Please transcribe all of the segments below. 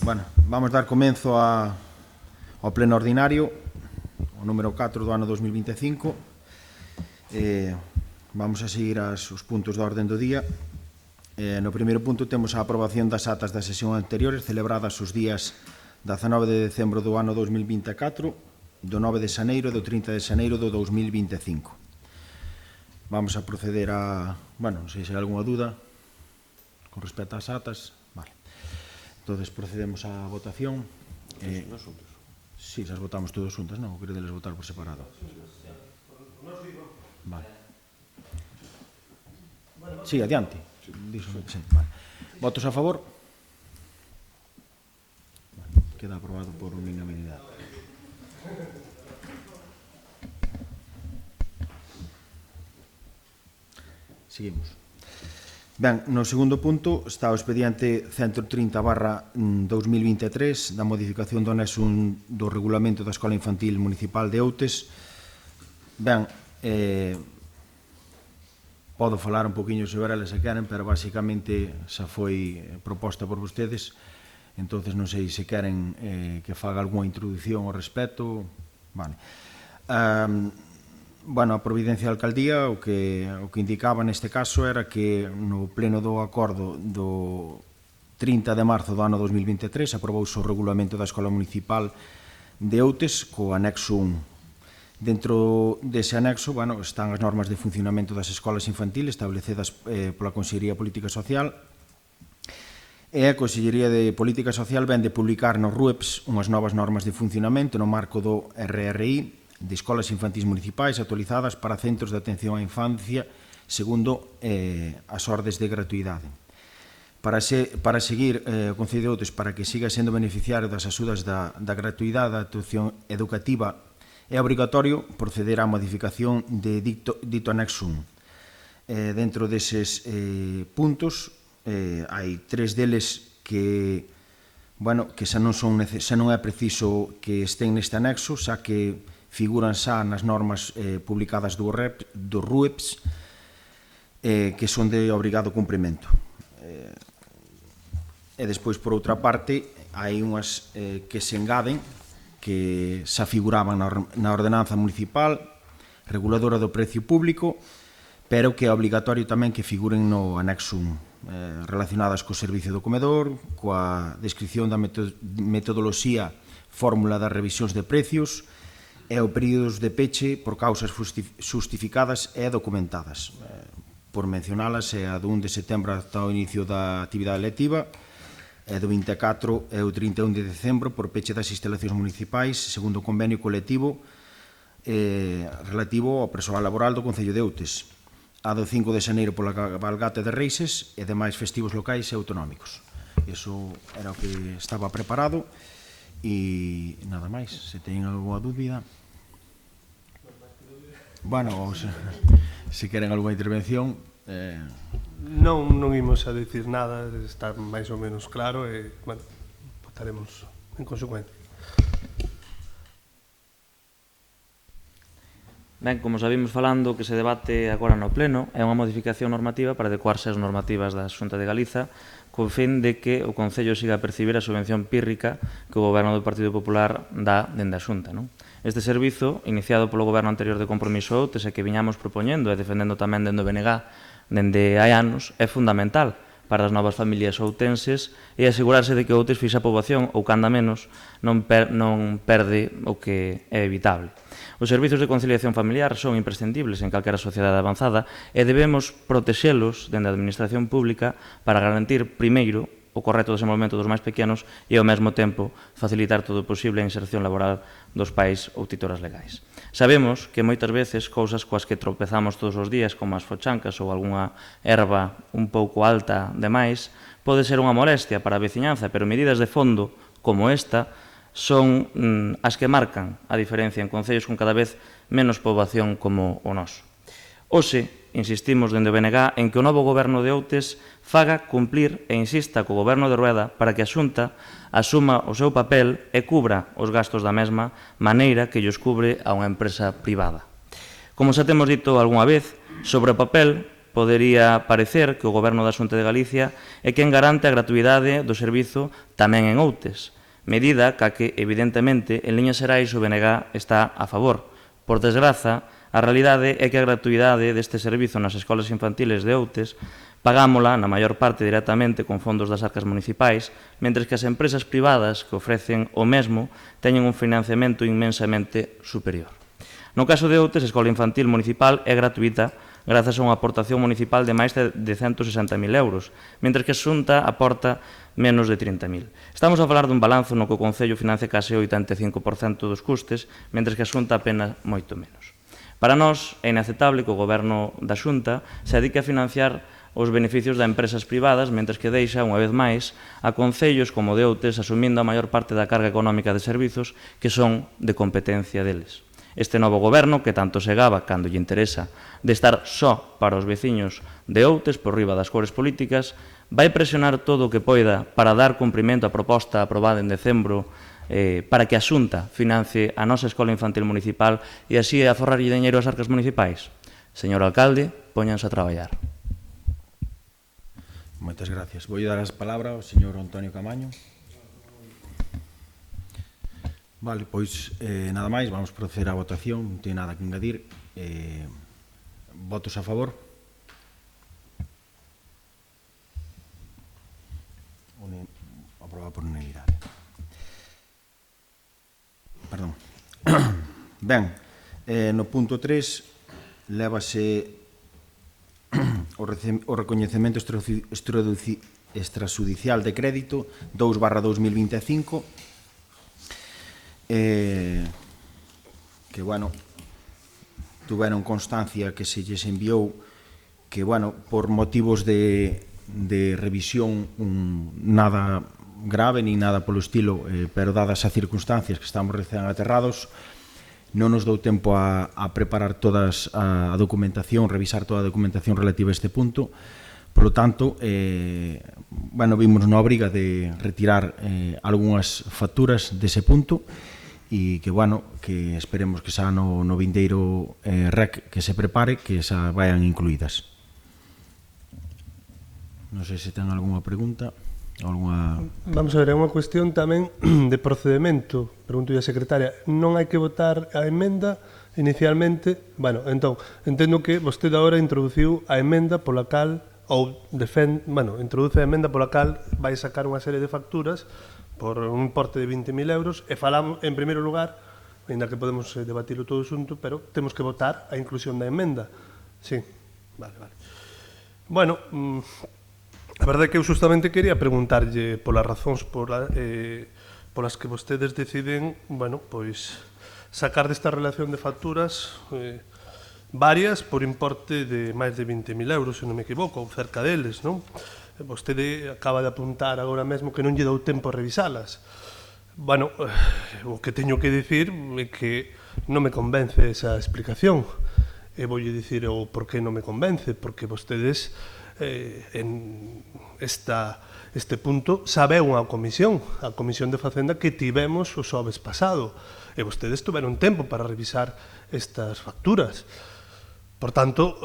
Bueno, vamos dar comenzo ao pleno ordinario, o número 4 do ano 2025. Vamos a seguir os puntos da orden do día. No primeiro punto temos a aprobación das atas da sesión anteriores celebradas os días 19 de decembro do ano 2024, do 9 de xaneiro e do 30 de xaneiro do 2025. Vamos a proceder a... Bueno, non sei se hai alguna dúda con respecto ás atas. Vale. Entón, procedemos á votación. Sí, as votamos todos xuntas, non? Ou queredeles votar por separado? Vale. Sí, adiante. Sí, vale. Votos a favor? Vale. Queda aprobado por unanimidade. Seguimos. Ben, no segundo punto está o expediente 130/2023 da modificación do anexo do regulamento da Escola Infantil Municipal de Outes. Ben, podo falar un poquinho sobre elas se queren, pero basicamente xa foi proposta por vostedes, entonces non sei se queren que faga algunha introducción ao respecto. Vale. Bueno, a Providencia da Alcaldía o que indicaba neste caso era que no pleno do acordo do 30 de marzo do ano 2023 aprobouse o regulamento da Escola Municipal de Outes co anexo 1. Dentro dese anexo, bueno, están as normas de funcionamento das escolas infantiles establecidas pola Consellería de Política Social, e a Consellería de Política Social ven de publicar nos RUEPs unhas novas normas de funcionamento no marco do RRI de escolas infantís municipais actualizadas para centros de atención á infancia segundo as ordes de gratuidade. Para seguir o Concello de Outes para que siga sendo beneficiario das axudas da gratuidade da atención educativa é obrigatorio proceder á modificación de dito anexo 1. Dentro deses puntos hai tres deles que xa non é preciso que estén neste anexo, xa que figuran xa nas normas publicadas do RUEPS que son de obrigado cumprimento. E despois, por outra parte, hai unhas que se engaden que xa figuraban na ordenanza municipal reguladora do precio público, pero que é obligatorio tamén que figuren no anexo 1, relacionadas co servicio do comedor, coa descripción da metodoloxía fórmula das revisións de precios e o períodos de peche por causas justificadas e documentadas. Por mencionalas, é a do 1 de setembro ata o inicio da actividade lectiva, e do 24 e o 31 de decembro por peche das instalacións municipais segundo o convenio colectivo relativo ao persoal laboral do Concello de Outes, a do 5 de xaneiro pola cabalgata de Reixes e demais festivos locais e autonómicos. Iso era o que estaba preparado e nada máis. Se teñen alguna dúbida, bueno, se queren alguna intervención. Non imos a dicir nada, está máis ou menos claro e, bueno, votaremos en consecuencia. Ben, como sabimos falando, que se debate agora no Pleno é unha modificación normativa para adecuarse ás normativas da Xunta de Galiza co fin de que o Concello siga a percibir a subvención pírrica que o Goberno do Partido Popular dá dende a Xunta. Este servizo, iniciado polo Goberno anterior de Compromiso Outes e que viñamos propoñendo e defendendo tamén dende o BNG dende hai anos, é fundamental para as novas familias outenses e asegurarse de que Outes fixa a poboación ou, canda menos, non perde o que é evitable. Os servizos de conciliación familiar son imprescindibles en calquera sociedade avanzada e debemos protexelos dende a administración pública para garantir, primeiro, o correcto desenvolvemento dos máis pequenos e, ao mesmo tempo, facilitar todo o posible a inserción laboral dos pais ou titoras legais. Sabemos que moitas veces cousas coas que tropezamos todos os días, como as fochancas ou algunha erva un pouco alta demais, pode ser unha molestia para a veciñanza, pero medidas de fondo como esta son as que marcan a diferencia en concellos con cada vez menos poboación como o noso. Hoxe, insistimos dende o BNG en que o novo Goberno de Outes faga cumplir e insista co Goberno de Rueda para que a Xunta asuma o seu papel e cubra os gastos da mesma maneira que llos cubre a unha empresa privada. Como xa temos dito algunha vez, sobre o papel podería parecer que o Goberno da Xunta de Galicia é quen garante a gratuidade do servizo tamén en Outes, medida ca que, evidentemente, en liñas xerais o BNG está a favor. Por desgraza, a realidade é que a gratuidade deste servizo nas escolas infantiles de Outes pagámola, na maior parte, directamente con fondos das arcas municipais, mentres que as empresas privadas que ofrecen o mesmo teñen un financiamento inmensamente superior. No caso de Outes, a escola infantil municipal é gratuita grazas a unha aportación municipal de máis de 160.000 euros, mentres que a Xunta aporta menos de 30.000. Estamos a falar dun balanzo no que o Concello financia case o 85% dos custes, mentres que a Xunta apenas moito menos. Para nós é inaceptable que o Goberno da Xunta se dedique a financiar os beneficios de empresas privadas, mentres que deixa, unha vez máis, a concellos como de Outes asumindo a maior parte da carga económica de servizos que son de competencia deles. Este novo goberno, que tanto se gaba cando lle interesa de estar só para os veciños de Outes por riba das cores políticas, vai presionar todo o que poida para dar cumprimento á proposta aprobada en decembro para que a Xunta financie a nosa escola infantil municipal e así aforrarlle diñeiro ás arcas municipais. Señor alcalde, póñanse a traballar. Moitas gracias. Vou dar as palabras ao señor Antonio Camaño. Vale, pois nada máis, vamos proceder á votación, non ten nada que engadir. Votos a favor? Aprobado por unanimidade. Perdón. Ben, no punto 3 lévase o recoñecemento extrajudicial de crédito 2/2025 que, bueno, tuveron constancia que se lles enviou que, bueno, por motivos de revisión nada grave ni nada polo estilo, pero dadas as circunstancias que estamos recén aterrados, non nos dou tempo a preparar toda a documentación, revisar toda a documentación relativa a este punto. Por lo tanto, bueno, vimos na obriga de retirar algunhas facturas dese punto e que, bueno, que esperemos que xa no vindeiro REC que se prepare, que xa vayan incluídas. Non sei se ten algunha pregunta. Vamos a ver, é unha cuestión tamén de procedimento. Pregunto a secretaria, non hai que votar a emenda inicialmente? Bueno, entón, entendo que vostede agora introduciu a emenda pola cal, ou introduce a emenda pola cal vai sacar unha serie de facturas por un importe de 20.000 euros e falamos, en primeiro lugar, ainda que podemos debatilo todo xunto, pero temos que votar a inclusión da emenda. Sí, vale. Bueno, a verdade é que eu justamente quería preguntarlle polas razóns polas que vostedes deciden, bueno, pois sacar desta relación de facturas varias por importe de máis de 20.000 euros, se non me equivoco, ou cerca deles, non? Vostede acaba de apuntar agora mesmo que non lle dou tempo a revisalas. Bueno, o que teño que dicir é que non me convence esa explicación. E voulle dicir o por que non me convence, porque vostedes en este punto sabeu a Comisión de Facenda que tivemos o xoves pasado e vostedes tuveron tempo para revisar estas facturas. Por tanto,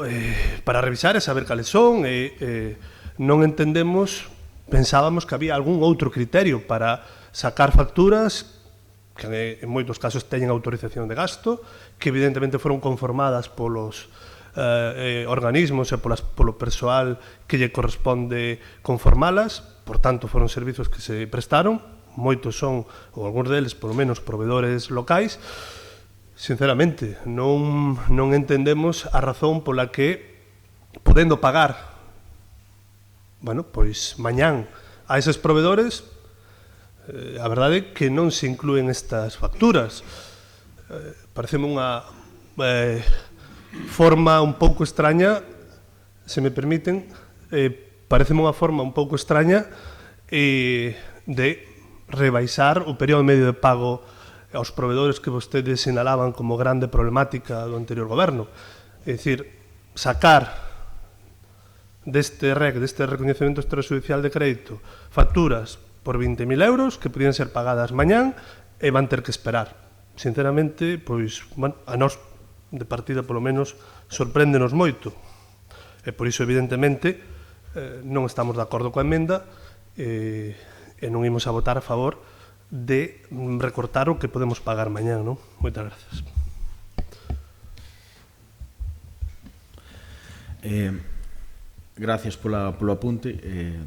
para revisar e saber cales son, non entendemos, pensábamos que había algún outro criterio para sacar facturas que en moitos casos teñen autorización de gasto, que evidentemente foron conformadas polos organismos e polo persoal que lle corresponde conformalas, por tanto foron servizos que se prestaron, moitos son, ou algúns deles, polo menos, proveedores locais. Sinceramente, non entendemos a razón pola que, podendo pagar, bueno, pois mañán a eses proveedores, a verdade é que non se inclúen estas facturas. Pareceme unha forma un pouco extraña, se me permiten, pareceme unha forma un pouco extraña de rebaixar o período medio de pago aos proveedores que vostedes sinalaban como grande problemática do anterior goberno. É dicir, sacar deste REC, deste recoñecemento extrajudicial de crédito, facturas por 20.000 euros que podían ser pagadas mañán e van ter que esperar. Sinceramente, pois, bueno, a nós de partida, polo menos, sorpréndenos moito. E por iso, evidentemente, non estamos de acordo coa emenda e non imos a votar a favor de recortar o que podemos pagar mañán, non? Moitas gracias. Gracias polo apunte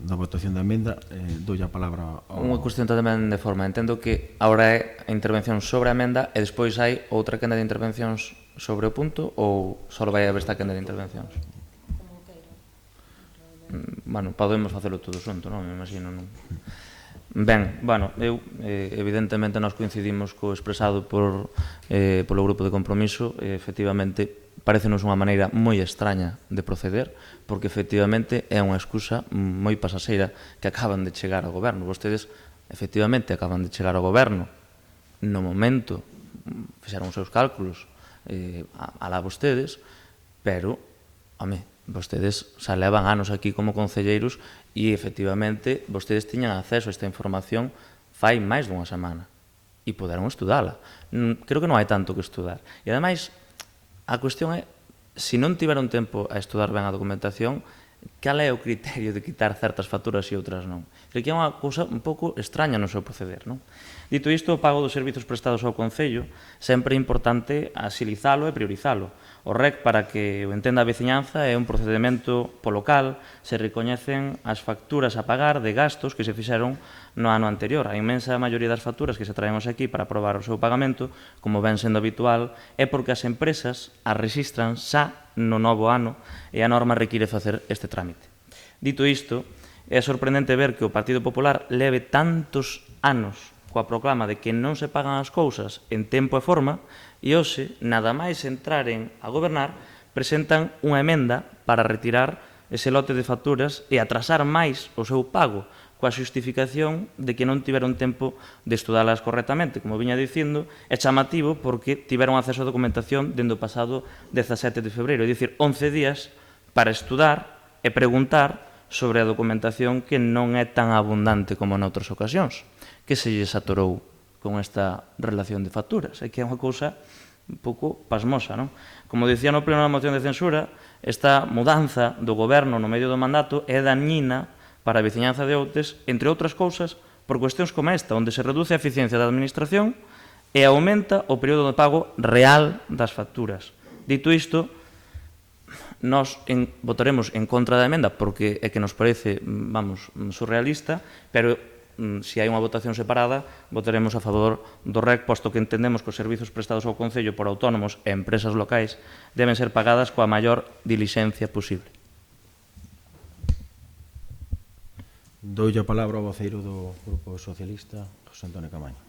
da votación da emenda. Doi a palabra ao... Unha cuestión tamén de forma. Entendo que agora é a intervención sobre a emenda e despois hai outra quenda de intervencións sobre o punto ou só vai haber esta quenda de intervencións? Bueno, podemos facelo todo xunto, non? Me imagino, non? Ben, bueno, evidentemente nós coincidimos co expresado polo grupo de compromiso. Efectivamente, parecenos unha maneira moi extraña de proceder, porque efectivamente é unha excusa moi pasaseira que acaban de chegar ao goberno. Vostedes, efectivamente, acaban de chegar ao goberno no momento, fixeron os seus cálculos, alá vostedes, pero, home, vostedes xa levan anos aquí como concelleiros e, efectivamente, vostedes tiñan acceso a esta información fai máis dunha semana e poderon estudala. Creo que non hai tanto que estudar. E, ademais, a cuestión é, se non tiveron tempo a estudar ben a documentación, cal é o criterio de quitar certas facturas e outras non? Creo que é unha cousa un pouco extraña no seu proceder, non? Dito isto, o pago dos servizos prestados ao Concello sempre é importante axilizalo e priorizalo. O REC, para que o entenda a veciñanza, é un procedimento polo cal se recoñecen as facturas a pagar de gastos que se fixeron no ano anterior. A inmensa maioría das facturas que se traemos aquí para aprobar o seu pagamento, como ven sendo habitual, é porque as empresas as rexistran xa no novo ano e a norma require facer este trámite. Dito isto, é sorprendente ver que o Partido Popular leve tantos anos coa proclama de que non se pagan as cousas en tempo e forma e hoxe, nada máis entraren a gobernar, presentan unha emenda para retirar ese lote de facturas e atrasar máis o seu pago coa xustificación de que non tiveron tempo de estudalas correctamente. Como viña dicindo, é chamativo porque tiveron acceso a documentación dende o pasado 17 de febreiro, é dicir, 11 días para estudar e preguntar sobre a documentación que non é tan abundante como noutras ocasións. Que se lles atorou con esta relación de facturas? É que é unha cousa un pouco pasmosa, non? Como dicía no pleno da moción de censura, esta mudanza do goberno no medio do mandato é dañina para a veciñanza de Outes, entre outras cousas, por cuestións como esta, onde se reduce a eficiencia da administración e aumenta o período de pago real das facturas. Dito isto, nós votaremos en contra da emenda porque é que nos parece, vamos, surrealista, pero se hai unha votación separada, votaremos a favor do REC, posto que entendemos que os servizos prestados ao Concello por autónomos e empresas locais deben ser pagadas coa maior dilixencia posible. Doulle a palabra ao voceiro do Grupo Socialista, José Antonio Camaño.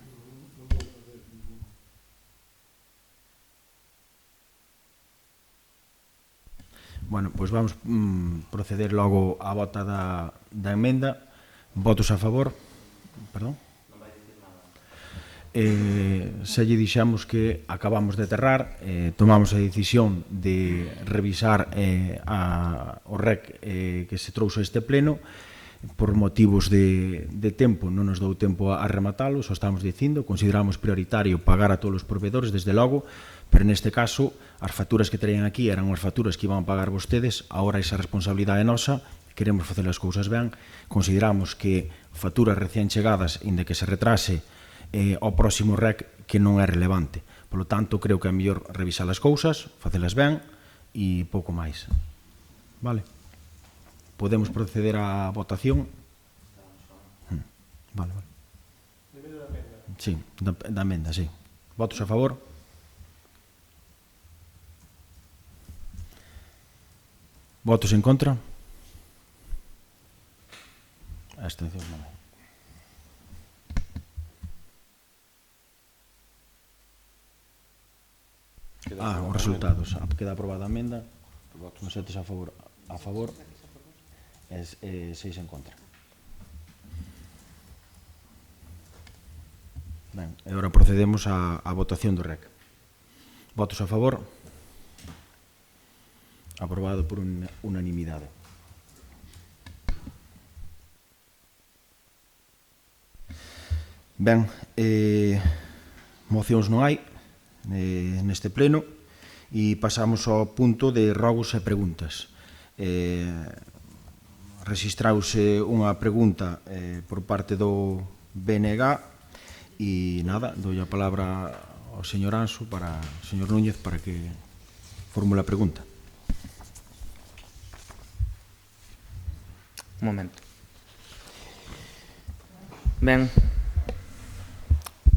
Bueno, pois vamos proceder logo á vota da emenda. Votos a favor? Perdón? Non vai dicir nada. Xa lle dixamos que acabamos de aterrar, tomamos a decisión de revisar o REC que se trouxo a este pleno. Por motivos de tempo, non nos dou tempo a rematalo, só estamos dicindo, consideramos prioritario pagar a todos os proveedores, desde logo, pero neste caso, as facturas que traían aquí eran as facturas que iban a pagar vostedes, agora esa responsabilidade é nosa, queremos facer as cousas ben, consideramos que facturas recén chegadas, inda que se retrase ao próximo REC, que non é relevante. Por lo tanto, creo que é mellor revisar as cousas, facelas ben e pouco máis. Vale? Podemos proceder á votación? Vale, vale. Sí, da emenda, sí. Votos a favor? Votos en contra? Abstencións non hai. Os resultados. Queda aprobada a emenda. Nos setes a favor. A favor. 6 en contra. Ben, e agora procedemos á votación do REC. Votos a favor? Aprobado por unanimidade. Ben, mocións non hai neste pleno e pasamos ao punto de rogos e preguntas. rexistrause unha pregunta por parte do BNG e nada, dou a palabra ao señor Anso para o señor Núñez para que formule a pregunta. Un momento. Ben,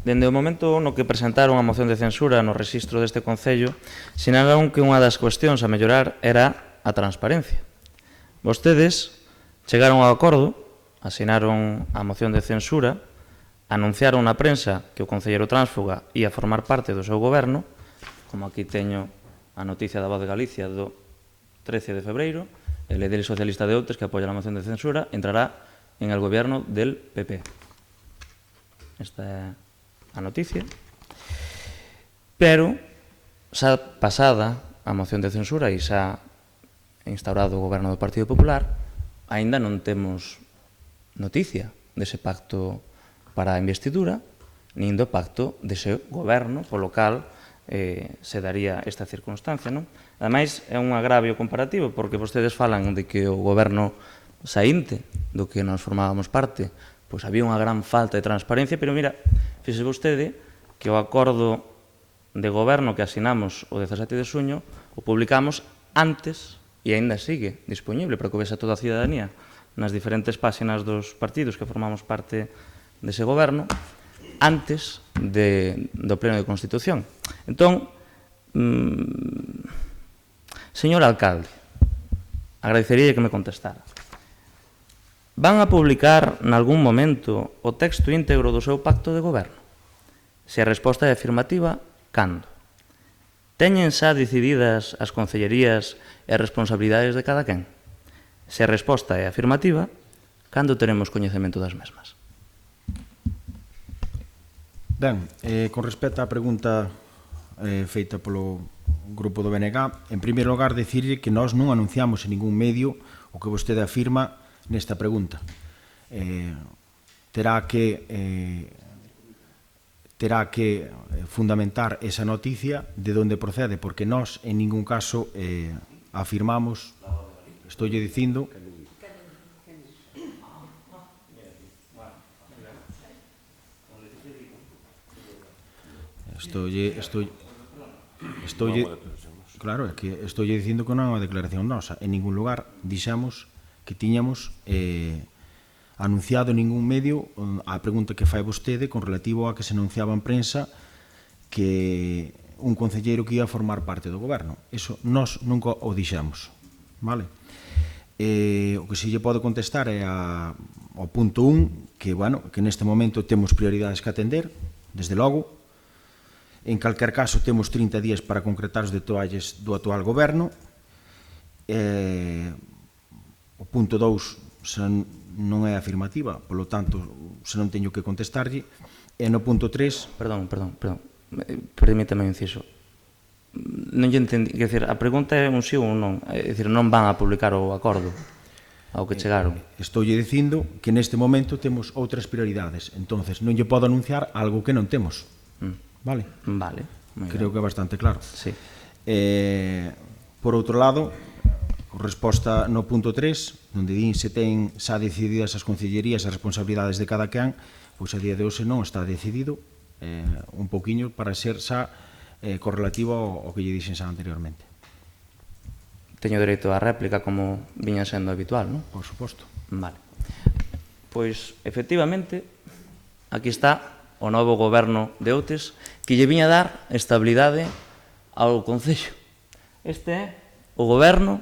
dende o momento no que presentaron a moción de censura no rexistro deste Concello, sinalaron que unha das cuestións a mellorar era a transparencia. Vostedes chegaron ao acordo, asinaron a moción de censura, anunciaron na prensa que o concelleiro tránsfuga ia formar parte do seu goberno, como aquí teño a noticia da Voz de Galicia do 13 de febreiro, el líder socialista de Outes que apoia a moción de censura entrará en el gobierno del PP. Esta é a noticia. Pero, xa pasada a moción de censura e xa instaurado o goberno do Partido Popular, aínda non temos noticia dese pacto para a investidura, nin do pacto dese goberno polo cal se daría esta circunstancia, non? Ademais, é un agravio comparativo, porque vostedes falan de que o goberno saínte do que nos formábamos parte, pois había unha gran falta de transparencia, pero mira, fixe vostede que o acordo de goberno que asinamos o 17 de xuño o publicamos antes e aínda sigue disponible para que o vexa toda a cidadanía nas diferentes páxinas dos partidos que formamos parte dese goberno antes do pleno de Constitución. Entón, señor alcalde, agradecería que me contestara. Van a publicar nalgún momento o texto íntegro do seu pacto de goberno? Se a resposta é afirmativa, cando? Teñen xa decididas as concellerías e as responsabilidades de cada quen? Se a resposta é afirmativa, cando teremos coñecemento das mesmas? Ben, con respecto á pregunta feita polo grupo do BNG, en primeiro lugar, dicirlle que nós non anunciamos en ningún medio o que vostede afirma nesta pregunta. Terá que fundamentar esa noticia de onde procede, porque nós en ningún caso afirmamos, estoulle dicindo, claro, é que estoulle dicindo que non é unha declaración nosa. En ningún lugar dixemos que tiñamos anunciado en ningún medio a pregunta que fai vostede con relativo a que se anunciaba en prensa que un concelleiro que ia formar parte do goberno. Eso nós nunca o dixemos, vale? O que se lle pode contestar é ao punto 1, que, bueno, que neste momento temos prioridades que atender, desde logo. En calquer caso, temos 30 días para concretar os detalles do actual goberno. O punto 2 non é afirmativa, polo tanto, se non teño que contestarlle. E no punto 3... Perdón. Permítame un inciso. Non lle entendi. Quer dizer, a pregunta é un sí ou un non. É dicir, non van a publicar o acordo ao que chegaron. Estoulle dicindo que neste momento temos outras prioridades. Entonces, non lle podo anunciar algo que non temos. Vale? Vale. Creo que é bastante claro. Sí. Por outro lado, resposta no punto 3, onde din se ten xa decididas as concellerías as responsabilidades de cada quen, pois a día de hoxe non está decidido, un pouquiño para ser xa correlativo ao que lle dixen xa anteriormente. Teño dereito á réplica como viña sendo habitual, non? Por suposto. Vale. Pois, efectivamente, aquí está o novo goberno de Outes que lle viña a dar estabilidade ao Concello. Este é o goberno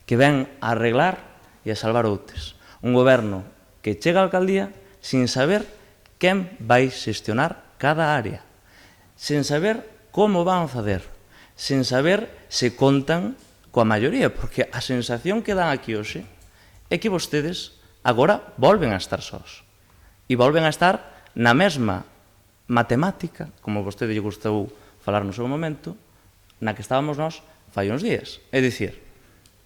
que ven a arreglar e a salvar Outes. Un goberno que chega á alcaldía sin saber quen vai xestionar cada área, sen saber como van a fazer, sen saber se contan coa maioría, porque a sensación que dan aquí hoxe é que vostedes agora volven a estar sós e volven a estar na mesma matemática, como vostede lle gustou falar no seu momento, na que estábamos nós fai uns días. É dicir,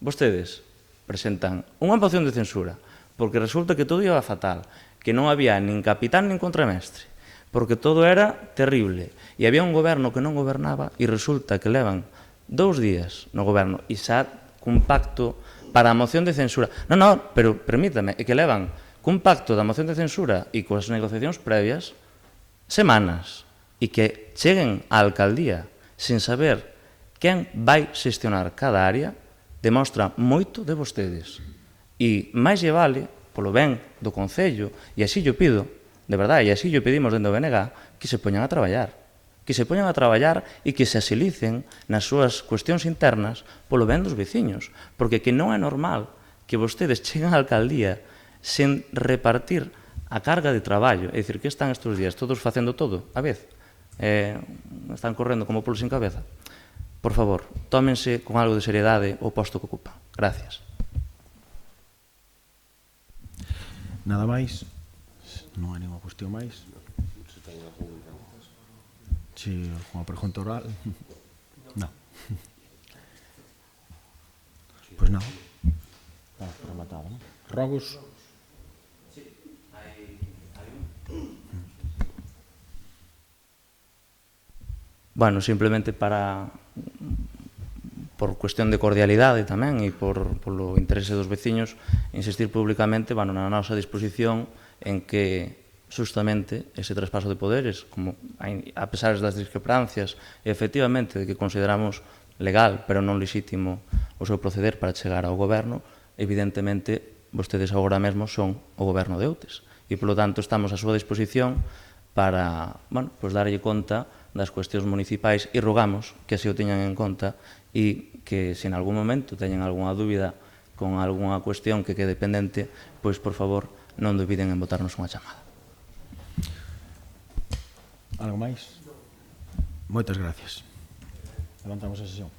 vostedes presentan unha moción de censura porque resulta que todo iba fatal, que non había nin capitán nin contramestre, porque todo era terrible, e había un goberno que non gobernaba e resulta que levan 2 días no goberno e xa cun pacto para a moción de censura. Non, pero permítame, é que levan cun pacto da moción de censura e coas negociacións previas semanas e que cheguen á alcaldía sin saber quen vai xestionar cada área demostra moito de vostedes. E máis lle vale, polo ben do Concello, e así yo pido, de verdade, e así yo pedimos dentro do BNG, que se poñan a traballar. Que se poñan a traballar e que se asilicen nas súas cuestións internas polo ben dos veciños. Porque que non é normal que vostedes cheguen á alcaldía sen repartir a carga de traballo. É dicir, que están estes días todos facendo todo a vez. Están correndo como polos sin cabeza. Por favor, tómense con algo de seriedade o posto que ocupan. Gracias. Nada máis? Non hai nenhuma cuestión máis? Si, unha pregunta oral? Non. Pois nada. Rematado, non? Rogos? Bueno, simplemente por cuestión de cordialidade tamén e polo interese dos veciños, insistir públicamente na nosa disposición en que justamente ese traspaso de poderes, como a pesar das discrepancias, e efectivamente de que consideramos legal, pero non lexítimo o seu proceder para chegar ao goberno, evidentemente vostedes agora mesmo son o goberno de Outes. E, polo tanto, estamos a súa disposición para darlle conta das cuestións municipais e rogamos que así o teñan en conta e que se en algún momento teñen algunha dúbida con algunha cuestión que quede pendente, pois, por favor, non dubiden en botarnos unha chamada. Algo máis? Moitas gracias. Levantamos a sesión.